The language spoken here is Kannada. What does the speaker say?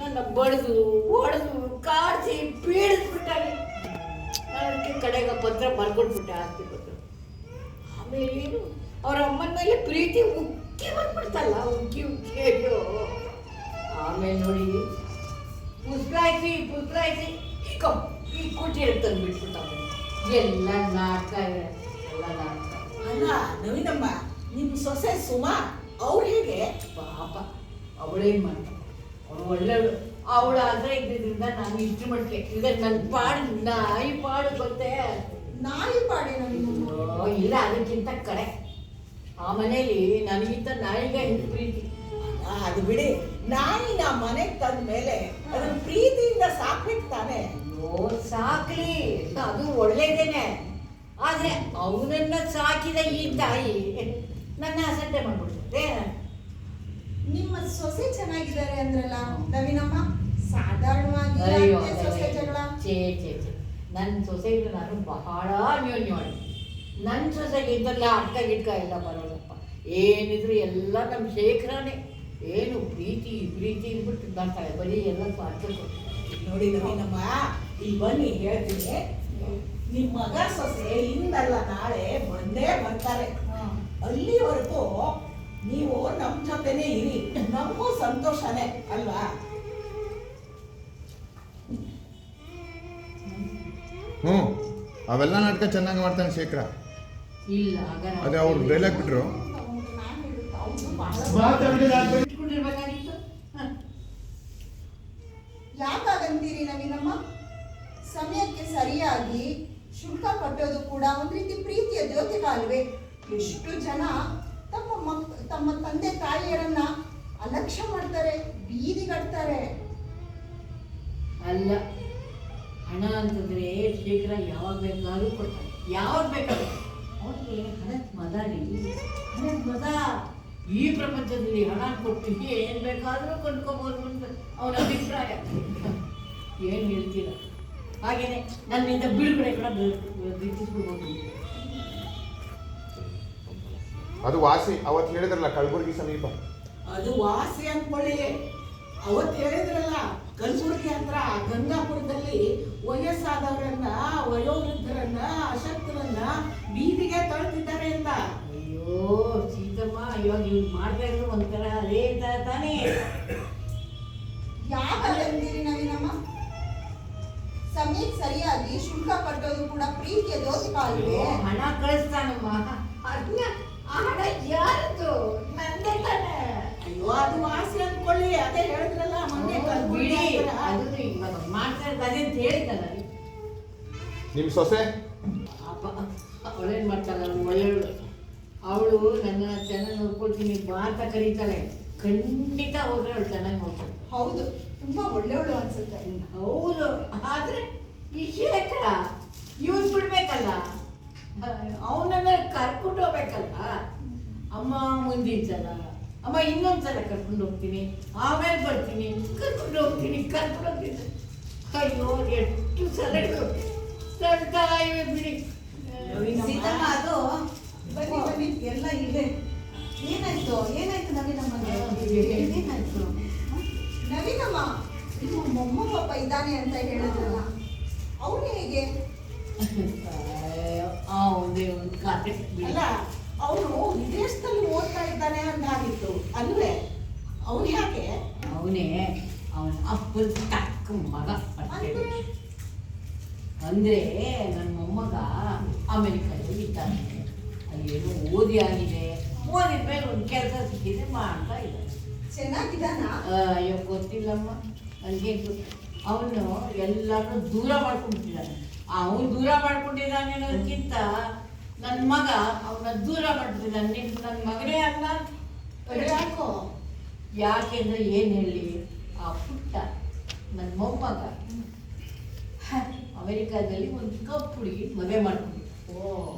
ನನ್ನ ಬಡ್ದು ಹೊಡೆದು ಕಾಡಿಸಿ ಪೀಡಿಸ್ಬಿಟ್ಟಾನೆ. ಅದಕ್ಕೆ ಕಡೆಗೆ ಪತ್ರ ಬರ್ಕೊಟ್ಬಿಟ್ಟೆ, ಆಸ್ತಿ ಪತ್ರ. ಆಮೇಲೆ ಏನು ಅವ್ರ ಅಮ್ಮನ ಮೇಲೆ ಪ್ರೀತಿ ಉಕ್ಕಿ ಬಂದ್ಬಿಡ್ತಲ್ಲ, ಉಕ್ಕಿ ಅಯ್ಯೋ. ಆಮೇಲೆ ನೋಡಿ ಪುಸ್ತಕ ಈ ಕುಟೀರ ತಂದುಬಿಟ್ಬಿಟ್ಟ. ಎಲ್ಲ ನಾಟಕ ಇದೆ, ಎಲ್ಲ ನಾಟಕ. ಅಲ್ಲ ನವೀನಮ್ಮ, ನಿಮ್ಮ ಸೊಸೆ ಸುಮಾ ಅವ್ರು ಹೇಗೆ? ಪಾಪ ಅವಳೇನು ಮಾಡ್ತಾಳೆ, ಅವಳು ಒಳ್ಳೆಯವಳು. ಅವಳಾದ್ರೆ ಇದ್ರಿಂದ ನಾನು ಇಷ್ಟು ಮಟ್ಟಿಗೆ ಈಗ ನನ್ನ ಪಾಡು ನಾಯಿ ಪಾಡು ಗೊತ್ತೇ. ನಾಯಿ ಪಾಡೆ ನವೀನಮ್ಮ? ಇಲ್ಲ, ಅದಕ್ಕಿಂತ ಕಡೆ. ಆ ಮನೇಲಿ ನನಗಿಂತ ನಾಯಿಗೆ ಹೆಚ್ಚು ಪ್ರೀತಿ. ಅದು ಬಿಡಿ, ನಾಯಿನ ಮನೆಗೆ ತಂದ ಮೇಲೆ ಅದನ್ನ ಪ್ರೀತಿಯಿಂದ ಸಾಕ್ಬೇಕು ತಾನೆ. ಸಾಕ್ಲಿ, ಅದು ಒಳ್ಳೇದೇನೆ. ಆದ್ರೆ ಅವನನ್ನ ಸಾಕಿದ ಈ ತಾಯಿ ನನ್ನ ಅಸಡ್ಡೆ ಮಾಡ್ಬಿಡ್ತದೆ. ನಿಮ್ಮ ಸೊಸೆ ಚೆನ್ನಾಗಿದ್ದಾರೆ ಅಂದ್ರಲ್ಲ ನವೀನಮ್ಮ, ಸಾಧಾರಣವಾಗಿ ಸೊಸೆ ಜಗಳ? ಚೇ ನನ್ನ ಸೊಸೆಗೆ ನಾನು ಬಹಳ ಅನ್ಯೋನ್ಯವಾಡಿ. ನನ್ನ ಸೊಸೆಗೆ ಇದೆಲ್ಲ ಅಡ್ಕ ಗಿಡ್ಕ ಎಲ್ಲ ಬರೋದಪ್ಪ. ಏನಿದ್ರು ಎಲ್ಲ ನಮ್ಮ ಶೇಖರನೇ. ಏನು ಪ್ರೀತಿ ಇದ್ಬಿಟ್ಟು ಬರ್ತಾಳೆ, ಬರೀ ಎಲ್ಲ ಸ್ವಾರ್ಥ. ನೋಡಿ ನವೀನಮ್ಮ, ಇಲ್ಲಿ ಬನ್ನಿ ಹೇಳ್ತೀನಿ. ನಿಮ್ಮ ಮಗ ಸೊಸೆ ಇಂದಲ್ಲ ನಾಳೆ ಬಂದೇ ಬರ್ತಾರೆ. ಅಲ್ಲಿವರೆಗೂ ನೀವು ನಮ್ಮ ಜೊತೆನೆ ಇರಿ, ನಮಗೂ ಸಂತೋಷನೇ ಅಲ್ವಾ? ಅವೆಲ್ಲ ನಾಟಕ ಚೆನ್ನಾಗಿ ಮಾಡ್ತಾನೆ ಶೇಖರ. ಇಲ್ಲ ಅದೇ ಅವ್ರು ಡೈಲಾಗ್ ಬಿಟ್ರು. ಯಾಕಾಗಂತೀರಿ ನವೀನಮ್ಮ? ಸಮಯಕ್ಕೆ ಸರಿಯಾಗಿ ಶುಲ್ಕ ಕಟ್ಟೋದು ಕೂಡ ಒಂದು ರೀತಿ ಪ್ರೀತಿಯ ದ್ಯೋತಕ ಅಲ್ವೇ? ಎಷ್ಟು ಜನ ತಮ್ಮ ತಂದೆ ತಾಯಿಯರನ್ನ ಅಲಕ್ಷ್ಯ ಮಾಡ್ತಾರೆ, ಬೀದಿಗಟ್ತಾರೆ. ಅಲ್ಲ, ಹಣ ಅಂತಂದ್ರೆ ಶೇಖರ ಯಾವಾಗ ಬೇಕಾದ್ರೂ ಕೊಡ್ತಾರೆ, ಯಾವಾಗ ಬೇಕಾದ್ರೂ. ಅವನಿಗೆ ಹಣದ ಮದ ರೀ, ಹಣದ ಮದ. ಈ ಪ್ರಪಂಚದಲ್ಲಿ ಹಣ ಕೊಟ್ಟು ಏನು ಬೇಕಾದರೂ ಕೊಂಡ್ಕೋಬೋದು ಅಂತ ಅವನ ಅಭಿಪ್ರಾಯ. ಏನು ಹೇಳ್ತೀರ? ಹಾಗೇನೆ ನನ್ನಿಂದ ಬಿಡುಗಡೆ ಕೂಡ ಬಿಟ್ಟಿಸ್ಬಿಡ್ಬೋದು. ಅದು ವಾಸಿ. ಅವತ್ತು ಹೇಳಿದ್ರಲ್ಲ ಕಲಬುರಗಿ ಸಮೀಪ. ಅದು ವಾಸಿ ಅಂದ್ಕೊಳ್ಳಿ. ಅವತ್ತು ಹೇಳಿದ್ರಲ್ಲ ಕಲಬುರಗಿ ಹತ್ರ ಗಂಗಾಪುರದಲ್ಲಿ ವಯಸ್ಸಾದವರನ್ನ, ವಯೋವೃದ್ಧರನ್ನ, ಅಶಕ್ತರನ್ನ ಬೀದಿಗೆ ತಳ್ತಿದ್ದಾರೆ ಅಂತ. ಅಯ್ಯೋ ಸೀತಮ್ಮ, ಇವಾಗ ಇವ್ರು ಮಾಡ್ತಾ ಇದ್ರು ಒಂಥರ ಅದೇ ತಾನೇ. ಯಾಕಂತೀರಿ ನವೀನಮ್ಮ? ಸಮಯಕ್ಕೆ ಸರಿಯಾಗಿ ಶುಲ್ಕ ಕಟ್ಟೋದು ಕೂಡ ಪ್ರೀತಿಯ ದ್ಯೋತಕ ಅಲ್ವೇ? ಹಣ ಕಳಿಸ್ತಾನಮ್ಮ. ಅದನ್ನ ಆ ಹಣ ಯಾರದು? ನಂದೇ ತಾನೆ. ಅಯ್ಯೋ ಅದು ವಾಸಿ ಅಂದ್ಕೊಳ್ಳಿ. ಅದೇ ಹೇಳಿದ್ರಲ್ಲ ಮೊನ್ನೆ ಬಿಡಿ, ಅದು ಇವಾಗ ಮಾಡ್ತಾ ಇರೋದು ಅದೇ ಅಂತ ಹೇಳಿದ್ದಲ್ಲ. ನಿಮ್ಮ ಸೊಸೆ ಅಪ್ಪ ಅವಳೇನು ಮಾಡ್ತಾಳೆ, ಒಳ್ಳೆಯವಳು. ಅವಳು ನನ್ನ ಚೆನ್ನಾಗಿ ನೋಡ್ಕೊಳ್ತೀನಿ ಬಾ ಅಂತ ಕರೀತಾಳೆ. ಖಂಡಿತ ಹೋದ್ರೆ ಅವಳು ಚೆನ್ನಾಗಿ ನೋಡ್ತಾಳೆ. ಹೌದು, ತುಂಬಾ ಒಳ್ಳೆಯವಳು ಅನ್ಸುತ್ತೆ. ಹೌದು, ಆದ್ರೆ ವಿಷಯ ಇವ್ನು ಬಿಡ್ಬೇಕಲ್ಲ, ಅವನನ್ನ ಕರ್ಕೊಂಡು ಹೋಗ್ಬೇಕಲ್ಲ. ಅಮ್ಮ ಮುಂದಿನ ಸಲ, ಅಮ್ಮ ಇನ್ನೊಂದ್ಸಲ ಕರ್ಕೊಂಡು ಹೋಗ್ತೀನಿ, ಆಮೇಲೆ ಬರ್ತೀನಿ, ಕರ್ಕೊಂಡು ಹೋಗ್ತೀನಿ. ಅಯ್ಯೋ ಎಷ್ಟು ಸಲಗಳು ಸಡ್ತಾ ಇವೆ ಬಿಡಿ. ಸೀತಮ್ಮ, ಅದು ಬನ್ನಿ ಬನ್ನಿ ಎಲ್ಲ ಇದೆ. ಏನಾಯ್ತು ನವೀನಮ್ಮಗೆ? ಏನಾಯ್ತು ನವೀನಮ್ಮ? ನಿಮ್ಮ ಮೊಮ್ಮ ಪಾಪ ಇದ್ದಾನೆ ಅಂತ ಹೇಳಿದ್ರಲ್ಲ, ಅವನು ಹೇಗೆ? ಒಂದೇ ಒಂದು ಖಾತೆ. ಅಲ್ಲ, ಅವನು ವಿದೇಶದಲ್ಲಿ ಓದ್ತಾ ಇದ್ದಾನೆ ಅಂತಾಗಿತ್ತು ಅಲ್ವೇ? ಅವನು ಯಾಕೆ? ಅವನೇ ಅವನ ಅಪ್ಪನ ತಕ್ಕ ಮಗ. ಅಂದ್ರೆ ನನ್ನ ಮೊಮ್ಮಗ ಅಮೆರಿಕದಲ್ಲಿ ಇದ್ದಾನೆ. ಅಲ್ಲೇನು ಓದಿ ಆಗಿದೆ, ಓದಿದ ಮೇಲೆ ಒಂದು ಕೆಲಸ ಸಿಕ್ಕಿದೆ, ಮಾಡ್ತಾ ಇದ್ದಾನೆ. ಚೆನ್ನಾಗಿದ್ದಾನ? ಅಯ್ಯೋ ಗೊತ್ತಿಲ್ಲಮ್ಮ, ನನಗೆ ಅವನು ಎಲ್ಲರನ್ನೂ ದೂರ ಮಾಡ್ಕೊಂಡ್ಬಿಟ್ಟಿದ್ದಾನೆ. ಅವನು ದೂರ ಮಾಡ್ಕೊಂಡಿದ್ದಾನೆ ಅನ್ನೋದಕ್ಕಿಂತ ನನ್ನ ಮಗ ಅವನ ದೂರ ಮಾಡ್ತಿದ್ದಾನೆ. ನಿಮ್ಗೆ ನನ್ನ ಮಗನೇ ಅಲ್ಲ. ಯಾಕೋ? ಯಾಕೆಂದ್ರೆ ಏನು ಹೇಳಿ, ಆ ಪುಟ್ಟ ನನ್ನ ಮೊಮ್ಮಗ ಅಮೆರಿಕಾದಲ್ಲಿ ಒಂದು ಕಪ್ಪು ಹುಡುಗಿ ಮದುವೆ ಮಾಡ್ಕೊಂಡು